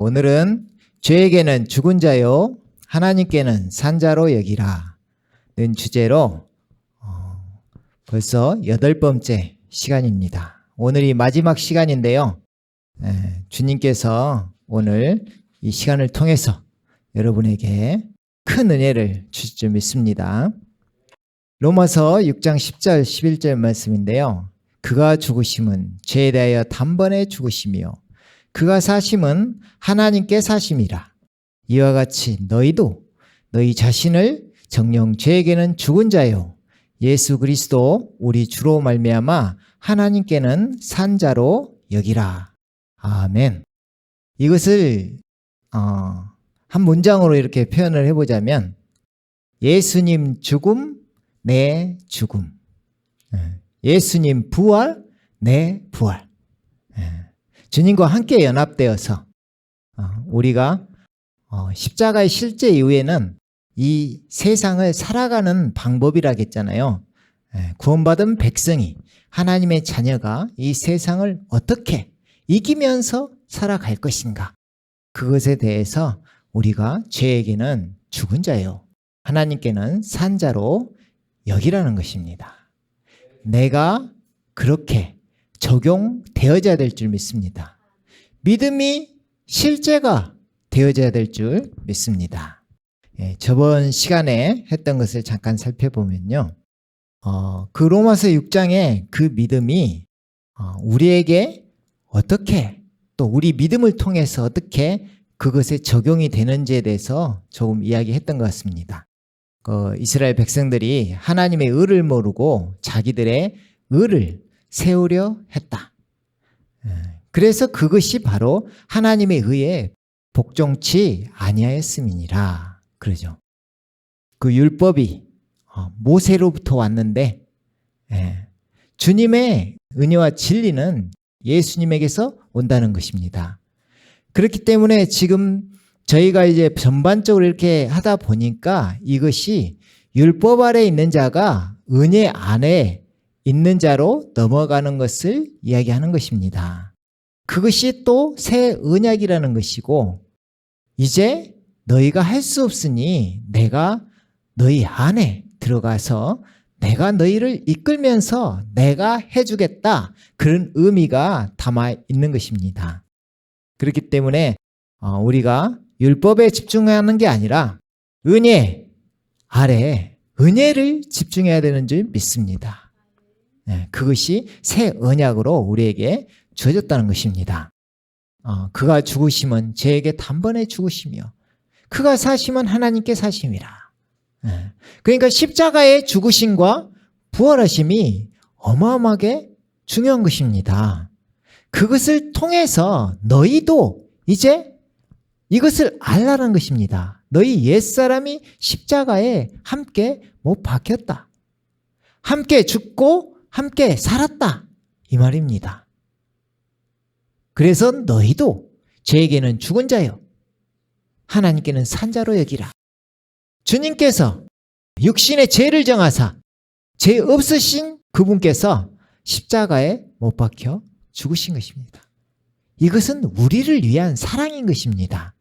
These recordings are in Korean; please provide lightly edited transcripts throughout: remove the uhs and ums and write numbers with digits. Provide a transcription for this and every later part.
오늘은 죄에게는 죽은 자요 하나님께는 산 자로 여기라는 주제로 벌써 8번째 시간입니다. 오늘이 마지막 시간인데요. 주님께서 오늘 이 시간을 통해서 여러분에게 큰 은혜를 주실 줄 믿습니다. 로마서 6장 10절 11절 말씀인데요. 그가 죽으심은 죄에 대하여 단번에 죽으심이요 그가 사심은 하나님께 사심이라. 이와 같이 너희도 너희 자신을 정녕 죄에게는 죽은 자요 예수 그리스도 우리 주로 말미암아 하나님께는 산 자로 여기라. 아멘. 이것을 한 문장으로 이렇게 표현을 해보자면 예수님 죽음, 내 죽음. 예수님 부활, 내 부활. 주님과 함께 연합되어서 우리가 십자가의 실제 이후에는 이 세상을 살아가는 방법이라겠잖아요. 구원받은 백성이 하나님의 자녀가 이 세상을 어떻게 이기면서 살아갈 것인가. 그것에 대해서 우리가 죄에게는 죽은 자요 하나님께는 산 자로 여기라는 것입니다. 내가 그렇게 적용되어져야 될 줄 믿습니다. 믿음이 실제가 되어져야 될 줄 믿습니다. 저번 시간에 했던 것을 잠깐 살펴보면요. 그 로마서 6장에 그 믿음이 우리에게 어떻게 또 우리 믿음을 통해서 어떻게 그것에 적용이 되는지에 대해서 조금 이야기했던 것 같습니다. 이스라엘 백성들이 하나님의 의를 모르고 자기들의 의를 세우려 했다. 그래서 그것이 바로 하나님의 의에 복종치 아니하였음이니라. 그러죠. 그 율법이 모세로부터 왔는데 주님의 은혜와 진리는 예수님에게서 온다는 것입니다. 그렇기 때문에 지금 저희가 이제 전반적으로 이렇게 하다 보니까 이것이 율법 아래 있는 자가 은혜 안에 있는 자로 넘어가는 것을 이야기하는 것입니다. 그것이 또 새 언약이라는 것이고 이제 너희가 할 수 없으니 내가 너희 안에 들어가서 내가 너희를 이끌면서 내가 해주겠다. 그런 의미가 담아 있는 것입니다. 그렇기 때문에 우리가 율법에 집중하는 게 아니라 은혜 아래 은혜를 집중해야 되는 줄 믿습니다. 그것이 새 언약으로 우리에게 주어졌다는 것입니다. 그가 죽으심은 죄에게 단번에 죽으시며 그가 사심은 하나님께 사심이라. 그러니까 십자가의 죽으심과 부활하심이 어마어마하게 중요한 것입니다. 그것을 통해서 너희도 이제 이것을 알라는 것입니다. 너희 옛사람이 십자가에 함께 못 박혔다. 함께 죽고 함께 살았다. 이 말입니다. 그래서 너희도 죄에게는 죽은 자요 하나님께는 산 자로 여기라. 주님께서 육신의 죄를 정하사 죄 없으신 그분께서 십자가에 못 박혀 죽으신 것입니다. 이것은 우리를 위한 사랑인 것입니다.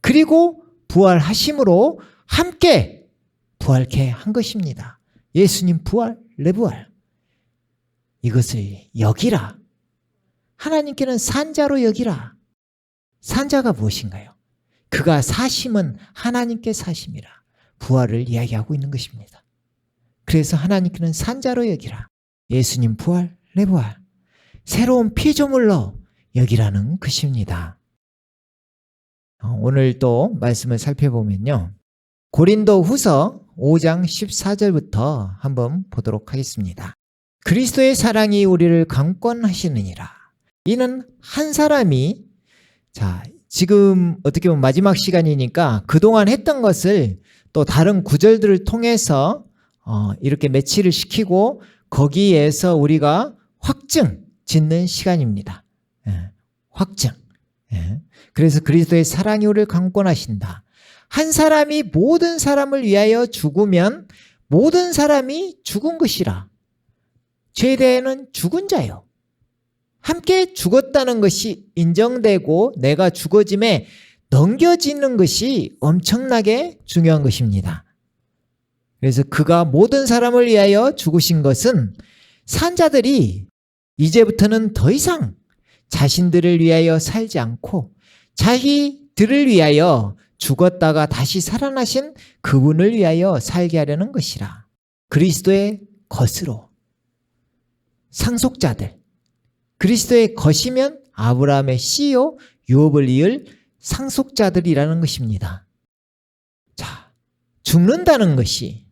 그리고 부활하심으로 함께 부활케 한 것입니다. 예수님 부활, 내 부활. 이것을 여기라. 하나님께는 산자로 여기라. 산자가 무엇인가요? 그가 사심은 하나님께 사심이라. 부활을 이야기하고 있는 것입니다. 그래서 하나님께는 산자로 여기라. 예수님 부활, 내 부활. 새로운 피조물로 여기라는 것입니다. 오늘 또 말씀을 살펴보면요. 고린도 후서 5장 14절부터 한번 보도록 하겠습니다. 그리스도의 사랑이 우리를 강권하시느니라. 이는 한 사람이 지금 어떻게 보면 마지막 시간이니까 그동안 했던 것을 또 다른 구절들을 통해서 이렇게 매치를 시키고 거기에서 우리가 확증 짓는 시간입니다. 확증. 그래서 그리스도의 사랑이 우리를 강권하신다. 한 사람이 모든 사람을 위하여 죽으면 모든 사람이 죽은 것이라. 죄에 대해는 죽은 자요. 함께 죽었다는 것이 인정되고 내가 죽어짐에 넘겨지는 것이 엄청나게 중요한 것입니다. 그래서 그가 모든 사람을 위하여 죽으신 것은 산자들이 이제부터는 더 이상 자신들을 위하여 살지 않고 자기들을 위하여 죽었다가 다시 살아나신 그분을 위하여 살게 하려는 것이라. 그리스도의 것으로 상속자들, 그리스도의 것이면 아브라함의 씨요 유업을 이을 상속자들이라는 것입니다. 자, 죽는다는 것이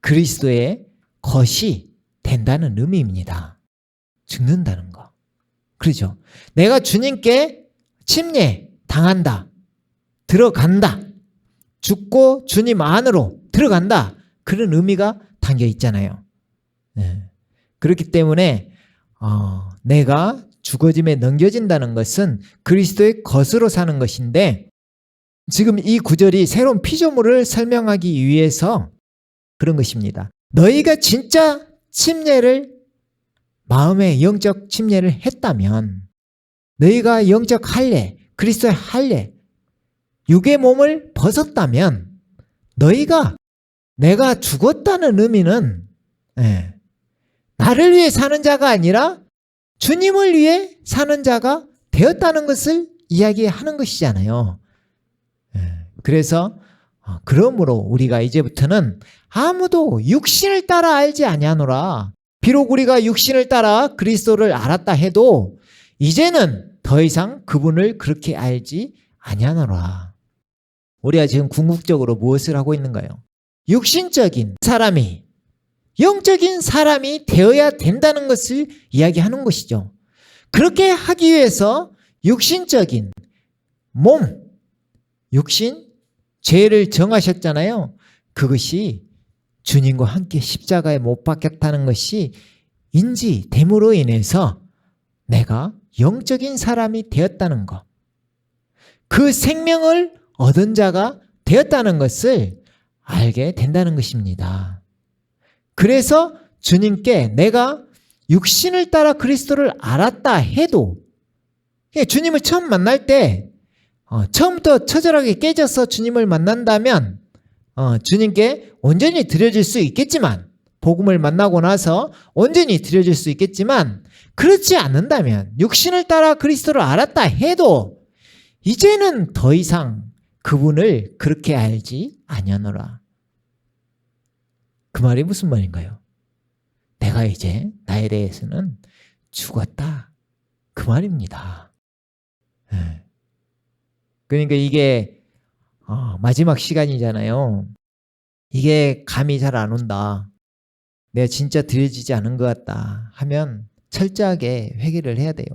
그리스도의 것이 된다는 의미입니다. 죽는다는 거. 그렇죠? 내가 주님께 침례 당한다. 들어간다. 죽고 주님 안으로 들어간다. 그런 의미가 담겨 있잖아요. 네. 그렇기 때문에 내가 죽어짐에 넘겨진다는 것은 그리스도의 것으로 사는 것인데, 지금 이 구절이 새로운 피조물을 설명하기 위해서 그런 것입니다. 너희가 진짜 침례를, 마음의 영적 침례를 했다면, 너희가 영적 할례, 그리스도의 할례, 육의 몸을 벗었다면, 너희가 내가 죽었다는 의미는 나를 위해 사는 자가 아니라 주님을 위해 사는 자가 되었다는 것을 이야기하는 것이잖아요. 그래서 그러므로 우리가 이제부터는 아무도 육신을 따라 알지 아니하노라. 비록 우리가 육신을 따라 그리스도를 알았다 해도 이제는 더 이상 그분을 그렇게 알지 아니하노라. 우리가 지금 궁극적으로 무엇을 하고 있는가요? 육신적인 사람이, 영적인 사람이 되어야 된다는 것을 이야기하는 것이죠. 그렇게 하기 위해서 육신적인 몸, 육신, 죄를 정하셨잖아요. 그것이 주님과 함께 십자가에 못 박혔다는 것이 인지됨으로 인해서 내가 영적인 사람이 되었다는 것, 그 생명을 얻은 자가 되었다는 것을 알게 된다는 것입니다. 그래서 주님께 내가 육신을 따라 그리스도를 알았다 해도, 주님을 처음 만날 때 처음부터 처절하게 깨져서 주님을 만난다면 주님께 온전히 드려질 수 있겠지만, 복음을 만나고 나서 온전히 드려질 수 있겠지만, 그렇지 않는다면 육신을 따라 그리스도를 알았다 해도 이제는 더 이상 그분을 그렇게 알지 아니하노라. 그 말이 무슨 말인가요? 내가 이제 나에 대해서는 죽었다, 그 말입니다. 그러니까 이게 마지막 시간이잖아요. 이게 감이 잘 안 온다, 내가 진짜 드려지지 않은 것 같다 하면 철저하게 회개를 해야 돼요.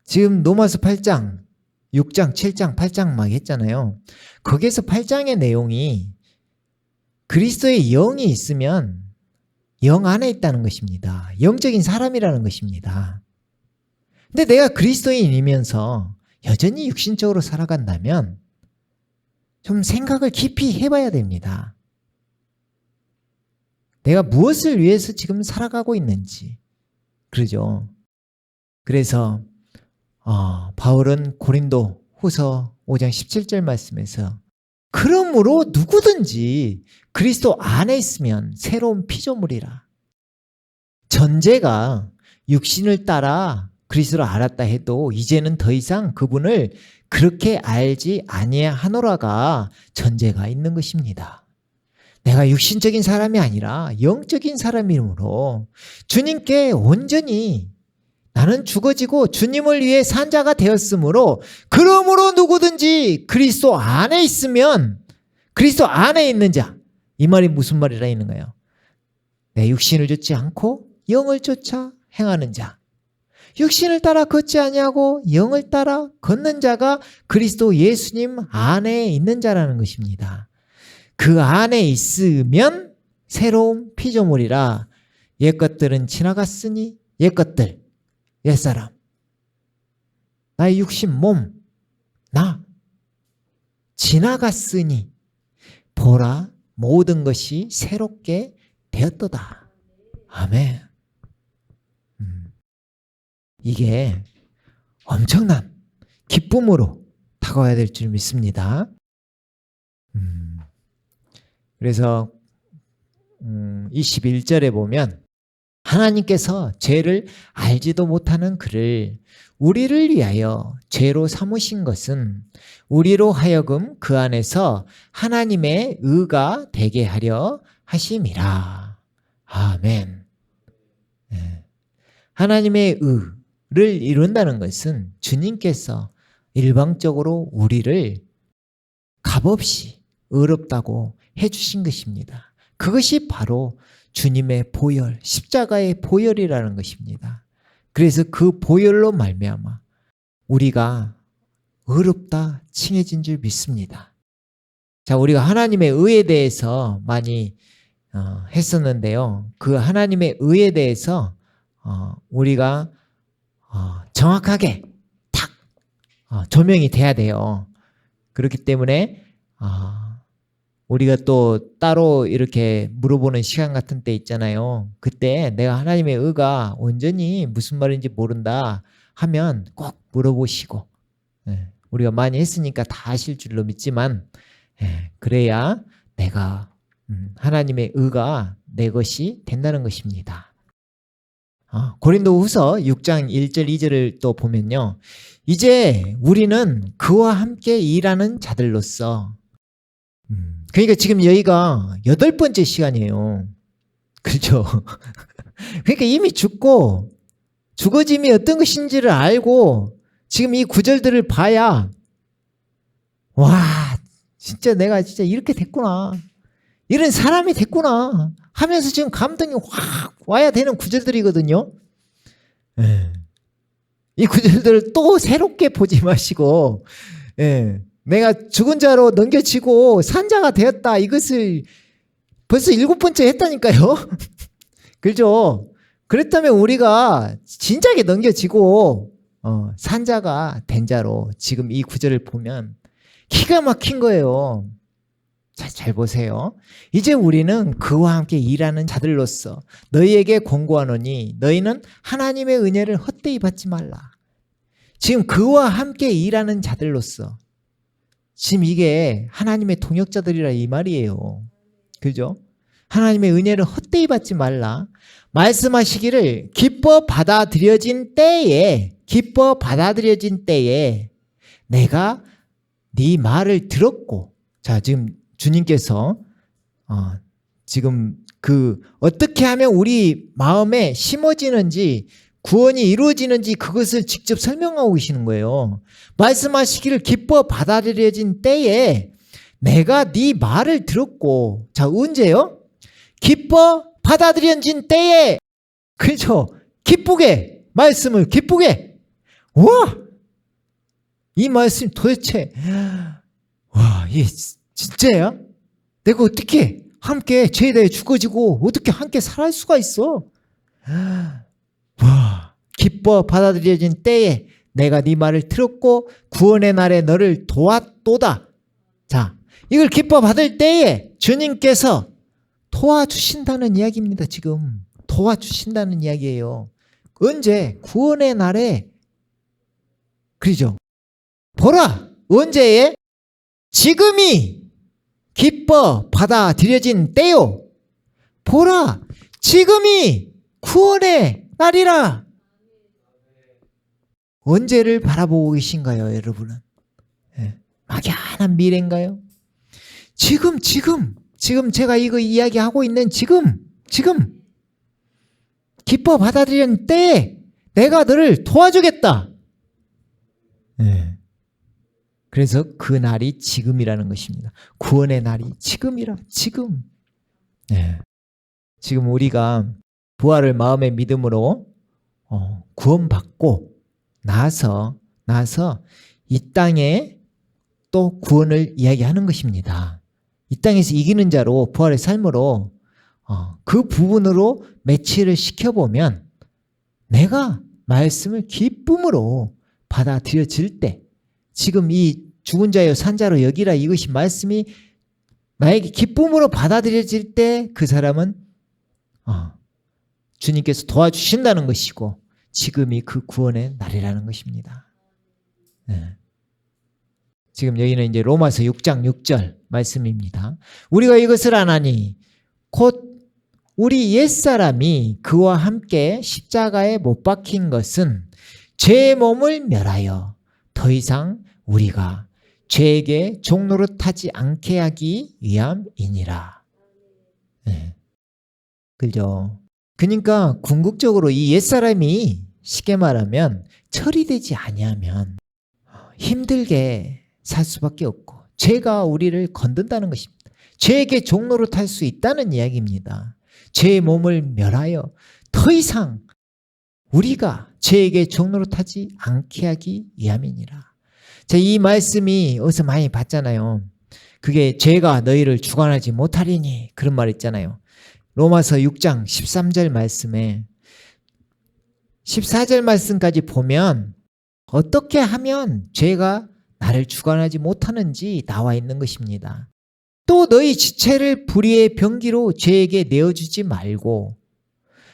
지금 로마서 8장, 6장, 7장, 8장 막 했잖아요. 거기에서 8장의 내용이 그리스도의 영이 있으면 영 안에 있다는 것입니다. 영적인 사람이라는 것입니다. 근데 내가 그리스도인이면서 여전히 육신적으로 살아간다면 좀 생각을 깊이 해봐야 됩니다. 내가 무엇을 위해서 지금 살아가고 있는지. 그러죠. 그래서 바울은 고린도 후서 5장 17절 말씀에서 그러므로 누구든지 그리스도 안에 있으면 새로운 피조물이라. 전제가 육신을 따라 그리스도를 알았다 해도 이제는 더 이상 그분을 그렇게 알지 아니하노라가 전제가 있는 것입니다. 내가 육신적인 사람이 아니라 영적인 사람이므로 주님께 온전히 나는 죽어지고 주님을 위해 산 자가 되었으므로, 그러므로 누구든지 그리스도 안에 있으면, 그리스도 안에 있는 자, 이 말이 무슨 말이라 있는가요? 내 육신을 쫓지 않고 영을 쫓아 행하는 자, 육신을 따라 걷지 아니하고 영을 따라 걷는 자가 그리스도 예수님 안에 있는 자라는 것입니다. 그 안에 있으면 새로운 피조물이라. 옛것들은 지나갔으니, 옛것들, 옛사람, 나의 육신 몸, 나 지나갔으니 보라 모든 것이 새롭게 되었도다. 아멘. 이게 엄청난 기쁨으로 다가와야 될 줄 믿습니다. 그래서 21절에 보면 하나님께서 죄를 알지도 못하는 그를 우리를 위하여 죄로 삼으신 것은 우리로 하여금 그 안에서 하나님의 의가 되게 하려 하심이라. 아멘. 하나님의 의를 이룬다는 것은 주님께서 일방적으로 우리를 값없이 의롭다고 해주신 것입니다. 그것이 바로 주님의 보혈, 십자가의 보혈이라는 것입니다. 그래서 그 보혈로 말미암아 우리가 의롭다 칭해진 줄 믿습니다. 자, 우리가 하나님의 의에 대해서 많이 했었는데요. 그 하나님의 의에 대해서 우리가 정확하게 딱 조명이 돼야 돼요. 그렇기 때문에 우리가 또 따로 이렇게 물어보는 시간 같은 때 있잖아요. 그때 내가 하나님의 의가 온전히 무슨 말인지 모른다 하면 꼭 물어보시고, 우리가 많이 했으니까 다 아실 줄로 믿지만, 그래야 내가 하나님의 의가 내 것이 된다는 것입니다. 고린도후서 6장 1절 2절을 또 보면요, 이제 우리는 그와 함께 일하는 자들로서, 그러니까 지금 여기가 8번째 시간이에요. 그렇죠? 그러니까 이미 죽고 죽어짐이 어떤 것인지를 알고 지금 이 구절들을 봐야, 와, 진짜 내가 진짜 이렇게 됐구나, 이런 사람이 됐구나 하면서 지금 감동이 확 와야 되는 구절들이거든요. 이 구절들을 또 새롭게 보지 마시고, 내가 죽은 자로 넘겨지고 산자가 되었다, 이것을 벌써 7번째 했다니까요. 그렇죠? 그렇다면 우리가 진작에 넘겨지고 산자가 된 자로 지금 이 구절을 보면 기가 막힌 거예요. 잘 보세요. 이제 우리는 그와 함께 일하는 자들로서 너희에게 권고하노니 너희는 하나님의 은혜를 헛되이 받지 말라. 지금 그와 함께 일하는 자들로서, 지금 이게 하나님의 동역자들이라 이 말이에요. 그죠? 하나님의 은혜를 헛되이 받지 말라. 말씀하시기를 기뻐 받아들여진 때에 내가 네 말을 들었고, 자, 지금 주님께서 지금 그 어떻게 하면 우리 마음에 심어지는지, 구원이 이루어지는지 그것을 직접 설명하고 계시는 거예요. 말씀하시기를 기뻐 받아들여진 때에 내가 네 말을 들었고, 자, 언제요? 기뻐 받아들여진 때에, 그렇죠? 기쁘게, 말씀을 기쁘게. 와, 이 말씀 도대체, 와, 이게 진짜야? 내가 어떻게 함께 죄에 대해 죽어지고 어떻게 함께 살 수가 있어? 와, 기뻐 받아들여진 때에 내가 네 말을 들었고 구원의 날에 너를 도왔도다. 자, 이걸 기뻐 받을 때에 주님께서 도와주신다는 이야기입니다. 지금 도와주신다는 이야기예요. 언제? 구원의 날에. 그러죠? 보라, 언제에? 지금이 기뻐 받아들여진 때요. 보라, 지금이 구원의 날이라. 언제를 바라보고 계신가요, 여러분은? 막연한 미래인가요? 지금 제가 이거 이야기하고 있는 지금 기뻐 받아들이는 때에 내가 너를 도와주겠다. 그래서 그 날이 지금이라는 것입니다. 구원의 날이 지금이라. 지금. 지금 우리가 부활을 마음의 믿음으로 구원받고 나서 이 땅에 또 구원을 이야기하는 것입니다. 이 땅에서 이기는 자로 부활의 삶으로 그 부분으로 매치를 시켜보면 내가 말씀을 기쁨으로 받아들여질 때, 지금 이 죽은 자여 산 자로 여기라, 이것이 말씀이 나에게 기쁨으로 받아들여질 때 그 사람은 주님께서 도와주신다는 것이고, 지금이 그 구원의 날이라는 것입니다. 네. 지금 여기는 이제 로마서 6장 6절 말씀입니다. 우리가 이것을 아나니 곧 우리 옛사람이 그와 함께 십자가에 못 박힌 것은 죄의 몸을 멸하여 더 이상 우리가 죄에게 종노릇하지 않게 하기 위함이니라. 네. 그죠? 그러니까 궁극적으로 이 옛사람이 쉽게 말하면 처리되지 아니하면 힘들게 살 수밖에 없고 죄가 우리를 건든다는 것입니다. 죄에게 종노릇할 수 있다는 이야기입니다. 죄의 몸을 멸하여 더 이상 우리가 죄에게 종노릇하지 않게 하기 위함이니라. 자, 이 말씀이 어디서 많이 봤잖아요. 그게 죄가 너희를 주관하지 못하리니 그런 말 있잖아요. 로마서 6장 13절 말씀에 14절 말씀까지 보면 어떻게 하면 죄가 나를 주관하지 못하는지 나와 있는 것입니다. 또 너희 지체를 불의의 병기로 죄에게 내어주지 말고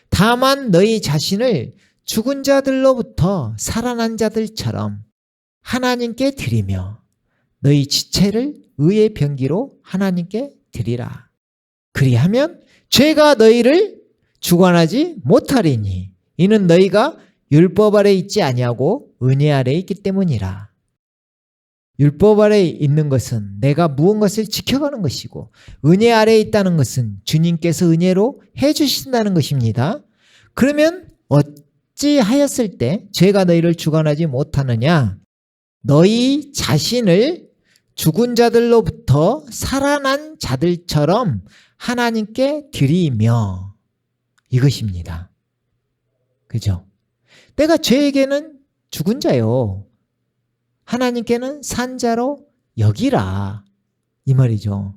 다만 너희 자신을 죽은 자들로부터 살아난 자들처럼 하나님께 드리며 너희 지체를 의의 병기로 하나님께 드리라. 그리하면 죄가 너희를 주관하지 못하리니 이는 너희가 율법 아래 있지 아니하고 은혜 아래 있기 때문이라. 율법 아래 있는 것은 내가 무언가를 지켜가는 것이고 은혜 아래 있다는 것은 주님께서 은혜로 해주신다는 것입니다. 그러면 어찌하였을 때 죄가 너희를 주관하지 못하느냐? 너희 자신을 죽은 자들로부터 살아난 자들처럼 하나님께 드리며 이것입니다. 그죠? 내가 죄에게는 죽은 자요. 하나님께는 산 자로 여기라. 이 말이죠.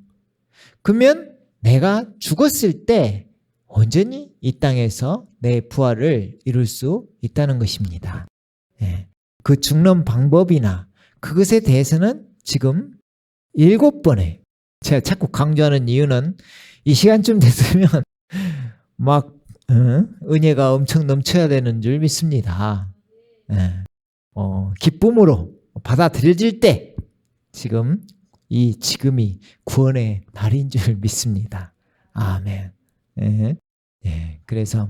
그러면 내가 죽었을 때 온전히 이 땅에서 내 부활을 이룰 수 있다는 것입니다. 네. 그 죽는 방법이나 그것에 대해서는 지금 7번에 제가 자꾸 강조하는 이유는 이 시간쯤 됐으면 막 은혜가 엄청 넘쳐야 되는 줄 믿습니다. 네. 기쁨으로 받아들여질 때 지금이 구원의 날인 줄 믿습니다. 아멘. 네. 네. 그래서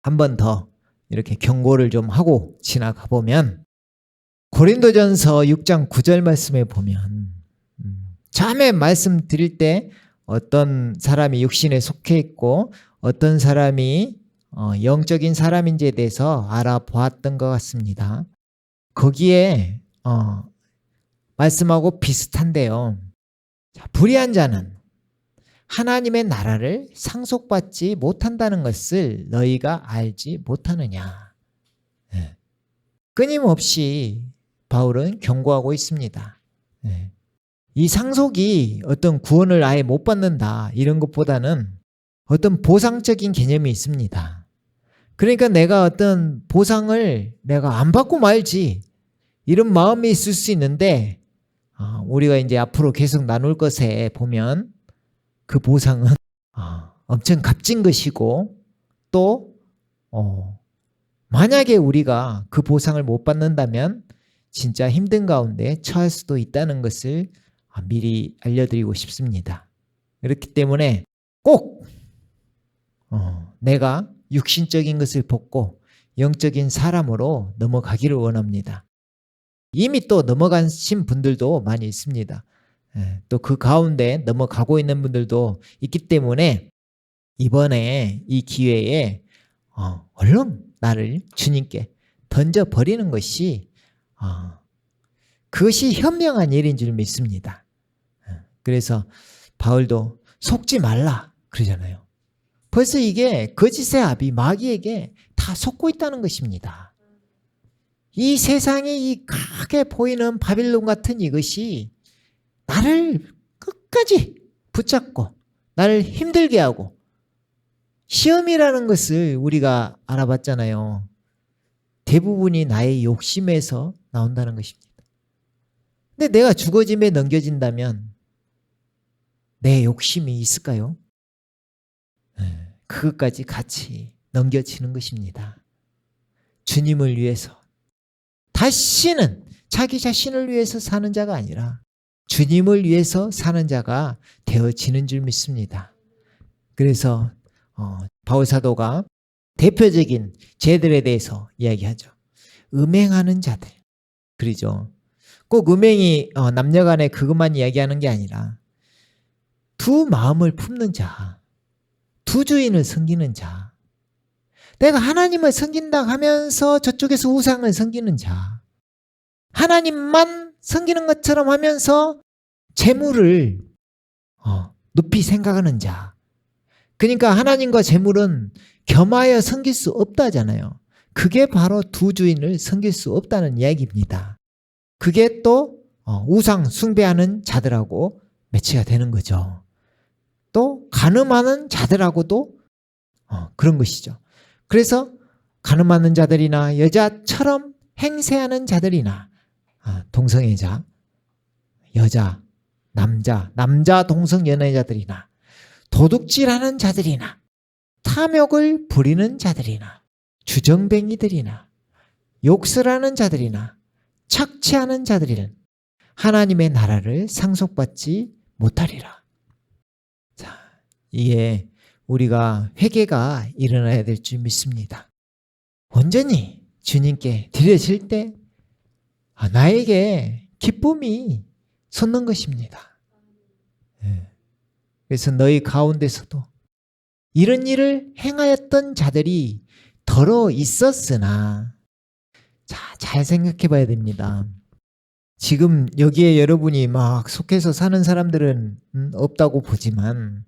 한 번 더 이렇게 경고를 좀 하고 지나가 보면 고린도전서 6장 9절 말씀에 보면 처음에 말씀드릴 때 어떤 사람이 육신에 속해 있고 어떤 사람이 영적인 사람인지에 대해서 알아보았던 것 같습니다. 거기에 말씀하고 비슷한데요. 자, 불의한 자는 하나님의 나라를 상속받지 못한다는 것을 너희가 알지 못하느냐. 네. 끊임없이 바울은 경고하고 있습니다. 네. 이 상속이 어떤 구원을 아예 못 받는다 이런 것보다는 어떤 보상적인 개념이 있습니다. 그러니까 내가 어떤 보상을 내가 안 받고 말지 이런 마음이 있을 수 있는데 우리가 이제 앞으로 계속 나눌 것에 보면 그 보상은 엄청 값진 것이고 또 만약에 우리가 그 보상을 못 받는다면 진짜 힘든 가운데 처할 수도 있다는 것을 미리 알려드리고 싶습니다. 그렇기 때문에 꼭 내가 육신적인 것을 벗고 영적인 사람으로 넘어가기를 원합니다. 이미 또 넘어가신 분들도 많이 있습니다. 또 그 가운데 넘어가고 있는 분들도 있기 때문에 이번에 이 기회에 얼른 나를 주님께 던져버리는 것이 그것이 현명한 일인 줄 믿습니다. 그래서 바울도 속지 말라 그러잖아요. 벌써 이게 거짓의 아비 마귀에게 다 속고 있다는 것입니다. 이 세상이 이 크게 보이는 바빌론 같은 이것이 나를 끝까지 붙잡고 나를 힘들게 하고 시험이라는 것을 우리가 알아봤잖아요. 대부분이 나의 욕심에서 나온다는 것입니다. 근데 내가 죽어짐에 넘겨진다면 내 욕심이 있을까요? 그것까지 같이 넘겨지는 것입니다. 주님을 위해서, 다시는 자기 자신을 위해서 사는 자가 아니라 주님을 위해서 사는 자가 되어지는 줄 믿습니다. 그래서 바울 사도가 대표적인 죄들에 대해서 이야기하죠. 음행하는 자들. 그러죠. 꼭 음행이 남녀간에 그것만 이야기하는 게 아니라 두 마음을 품는 자, 두 주인을 섬기는 자, 내가 하나님을 섬긴다 하면서 저쪽에서 우상을 섬기는 자, 하나님만 섬기는 것처럼 하면서 재물을 높이 생각하는 자. 그러니까 하나님과 재물은 겸하여 섬길 수 없다잖아요. 그게 바로 두 주인을 섬길 수 없다는 이야기입니다. 그게 또 우상 숭배하는 자들하고 매치가 되는 거죠. 또 간음하는 자들하고도 그런 것이죠. 그래서 간음하는 자들이나 여자처럼 행세하는 자들이나 동성애자, 여자, 남자 동성 연애자들이나 도둑질하는 자들이나 탐욕을 부리는 자들이나 주정뱅이들이나 욕설하는 자들이나 착취하는 자들이는 하나님의 나라를 상속받지 못하리라. 자, 이게 우리가 회개가 일어나야 될 줄 믿습니다. 온전히 주님께 드려질 때 나에게 기쁨이 솟는 것입니다. 그래서 너희 가운데서도 이런 일을 행하였던 자들이 더러 있었으나, 자, 잘 생각해 봐야 됩니다. 지금 여기에 여러분이 막 속해서 사는 사람들은 없다고 보지만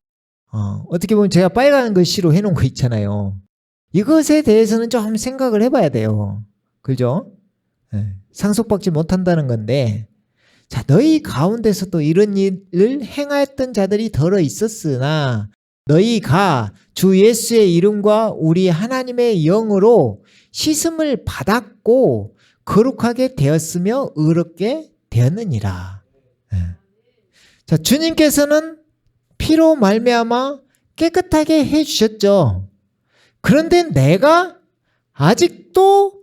어떻게 보면 제가 빨간 글씨로 해놓은 거 있잖아요. 이것에 대해서는 좀 생각을 해봐야 돼요. 그죠? 상속받지 못한다는 건데, 자, 너희 가운데서도 이런 일을 행하였던 자들이 더러 있었으나 너희가 주 예수의 이름과 우리 하나님의 영으로 씻음을 받았고 거룩하게 되었으며 의롭게 되었느니라. 자, 주님께서는 피로 말미암아 깨끗하게 해주셨죠. 그런데 내가 아직도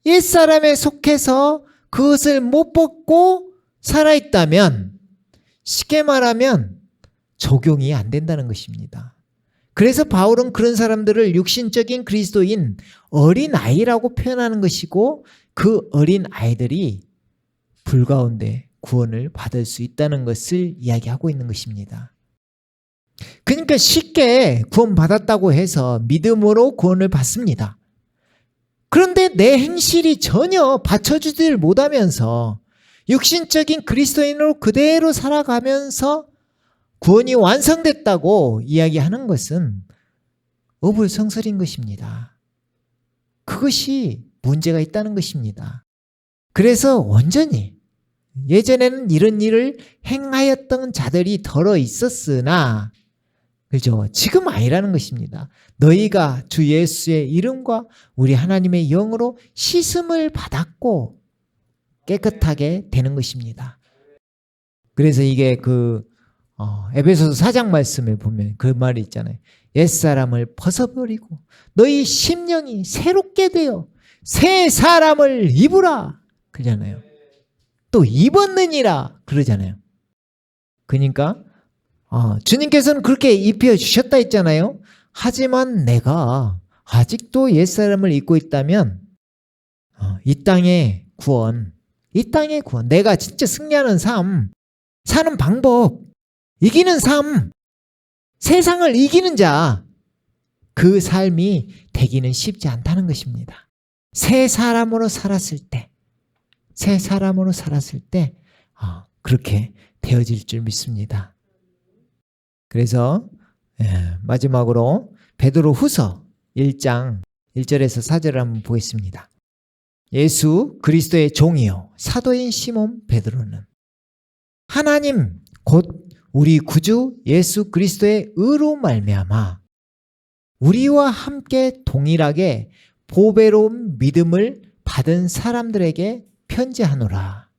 옛사람에 속해서 그것을 못 벗고 살아있다면, 쉽게 말하면 적용이 안 된다는 것입니다. 그래서 바울은 그런 사람들을 육신적인 그리스도인 어린아이라고 표현하는 것이고, 그 어린아이들이 불 가운데 구원을 받을 수 있다는 것을 이야기하고 있는 것입니다. 그러니까 쉽게 구원받았다고 해서 믿음으로 구원을 받습니다. 그런데 내 행실이 전혀 받쳐주질 못하면서 육신적인 그리스도인으로 그대로 살아가면서 구원이 완성됐다고 이야기하는 것은 어불성설인 것입니다. 그것이 문제가 있다는 것입니다. 그래서 온전히 예전에는 이런 일을 행하였던 자들이 더러 있었으나, 그죠? 지금 아니라는 것입니다. 너희가 주 예수의 이름과 우리 하나님의 영으로 씻음을 받았고 깨끗하게 되는 것입니다. 그래서 이게 에베소서 4장 말씀에 보면 그 말이 있잖아요. 옛사람을 벗어버리고 너희 심령이 새롭게 되어 새 사람을 입으라 그러잖아요. 또 입었느니라 그러잖아요. 그러니까 주님께서는 그렇게 입혀주셨다 했잖아요. 하지만 내가 아직도 옛사람을 입고 있다면 이 땅의 구원, 내가 진짜 승리하는 삶, 사는 방법, 이기는 삶, 세상을 이기는 자, 그 삶이 되기는 쉽지 않다는 것입니다. 새 사람으로 살았을 때 그렇게 되어질 줄 믿습니다. 그래서 마지막으로 베드로 후서 1장 1절에서 4절을 한번 보겠습니다. 예수 그리스도의 종이요 사도인 시몬 베드로는 하나님 곧 우리 구주 예수 그리스도의 의로 말미암아 우리와 함께 동일하게 보배로운 믿음을 받은 사람들에게 편지하노라.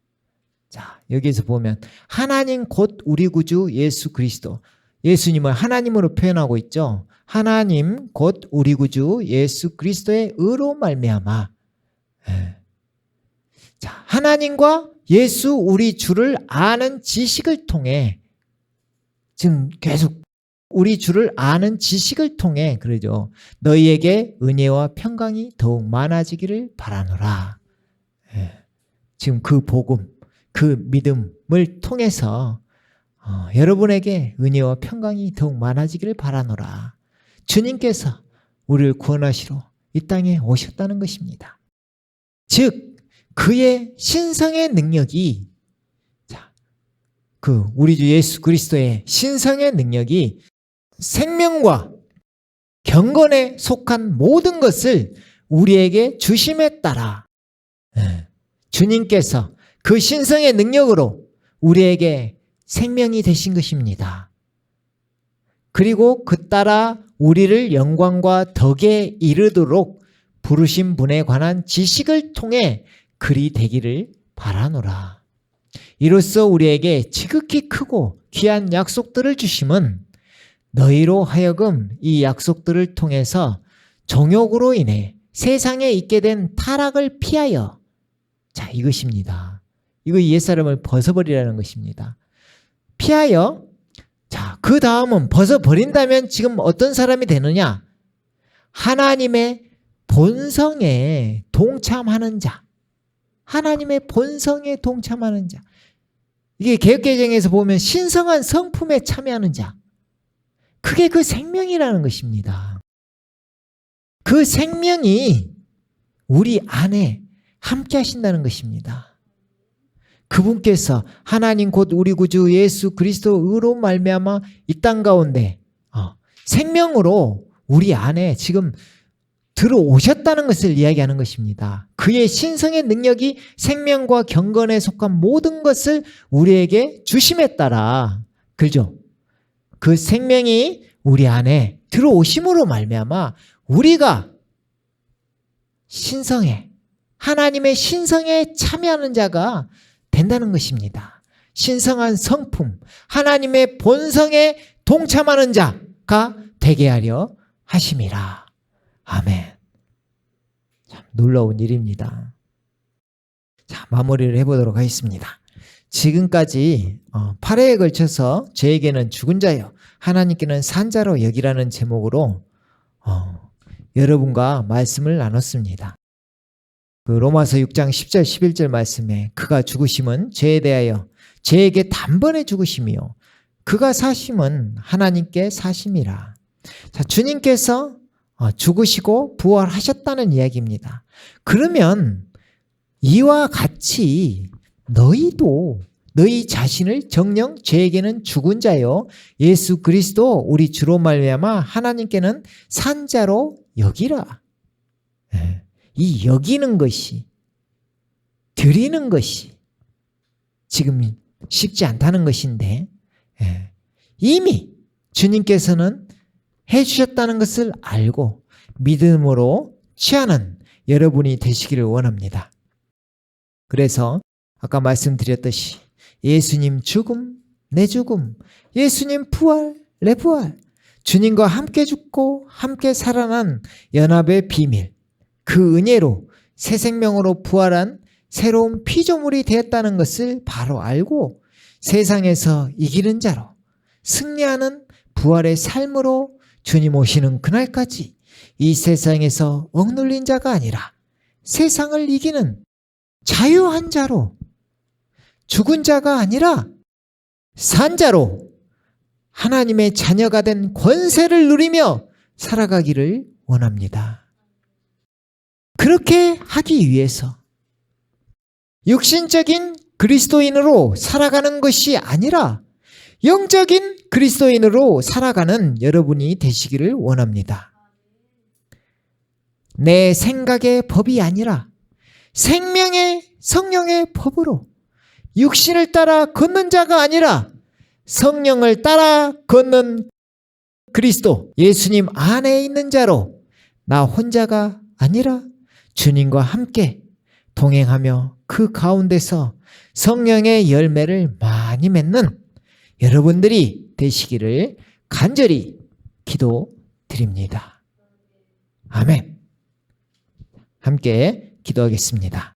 자, 여기에서 보면 하나님 곧 우리 구주 예수 그리스도, 예수님을 하나님으로 표현하고 있죠. 하나님 곧 우리 구주 예수 그리스도의 의로 말미암아, 예. 자, 하나님과 예수 우리 주를 아는 지식을 통해 지금 계속 우리 주를 아는 지식을 통해 그러죠. 너희에게 은혜와 평강이 더욱 많아지기를 바라노라. 예. 지금 그 복음, 그 믿음을 통해서 여러분에게 은혜와 평강이 더욱 많아지기를 바라노라. 주님께서 우리를 구원하시러 이 땅에 오셨다는 것입니다. 즉 그의 신성의 능력이 우리 주 예수 그리스도의 신성의 능력이 생명과 경건에 속한 모든 것을 우리에게 주심에 따라 주님께서 그 신성의 능력으로 우리에게 생명이 되신 것입니다. 그리고 그 따라 우리를 영광과 덕에 이르도록 부르신 분에 관한 지식을 통해 그리 되기를 바라노라. 이로써 우리에게 지극히 크고 귀한 약속들을 주심은 너희로 하여금 이 약속들을 통해서 정욕으로 인해 세상에 있게 된 타락을 피하여 이것입니다. 이거 옛사람을 벗어버리라는 것입니다. 피하여 그 다음은 벗어버린다면 지금 어떤 사람이 되느냐? 하나님의 본성에 동참하는 자. 하나님의 본성에 동참하는 자. 이게 개역개정에서 보면 신성한 성품에 참여하는 자. 그게 그 생명이라는 것입니다. 그 생명이 우리 안에 함께 하신다는 것입니다. 그분께서 하나님 곧 우리 구주 예수 그리스도 의로 말미암아 이 땅 가운데 생명으로 우리 안에 지금 들어오셨다는 것을 이야기하는 것입니다. 그의 신성의 능력이 생명과 경건에 속한 모든 것을 우리에게 주심에 따라 그죠? 그 생명이 우리 안에 들어오심으로 말미암아 우리가 신성에 하나님의 신성에 참여하는 자가 된다는 것입니다. 신성한 성품, 하나님의 본성에 동참하는 자가 되게 하려 하심이라. 아멘. 참 놀라운 일입니다. 자, 마무리를 해보도록 하겠습니다. 지금까지 8회에 걸쳐서 저에게는 죽은 자요, 하나님께는 산 자로 여기라는 제목으로 여러분과 말씀을 나눴습니다. 그 로마서 6장 10절 11절 말씀에 그가 죽으심은 죄에 대하여 죄에게 단번에 죽으심이요 그가 사심은 하나님께 사심이라. 자, 주님께서 죽으시고 부활하셨다는 이야기입니다. 그러면 이와 같이 너희도 너희 자신을 정녕 죄에게는 죽은 자요 예수 그리스도 우리 주로 말미암아 하나님께는 산 자로 여기라. 이 여기는 것이, 드리는 것이 지금 쉽지 않다는 것인데 이미 주님께서는 해주셨다는 것을 알고 믿음으로 취하는 여러분이 되시기를 원합니다. 그래서 아까 말씀드렸듯이 예수님 죽음, 내 죽음, 예수님 부활, 내 부활, 주님과 함께 죽고 함께 살아난 연합의 비밀, 그 은혜로 새 생명으로 부활한 새로운 피조물이 되었다는 것을 바로 알고 세상에서 이기는 자로 승리하는 부활의 삶으로 주님 오시는 그날까지 이 세상에서 억눌린 자가 아니라 세상을 이기는 자유한 자로, 죽은 자가 아니라 산 자로 하나님의 자녀가 된 권세를 누리며 살아가기를 원합니다. 그렇게 하기 위해서 육신적인 그리스도인으로 살아가는 것이 아니라 영적인 그리스도인으로 살아가는 여러분이 되시기를 원합니다. 내 생각의 법이 아니라 생명의 성령의 법으로 육신을 따라 걷는 자가 아니라 성령을 따라 걷는 그리스도 예수님 안에 있는 자로 나 혼자가 아니라 주님과 함께 동행하며 그 가운데서 성령의 열매를 많이 맺는 여러분들이 되시기를 간절히 기도드립니다. 아멘. 함께 기도하겠습니다.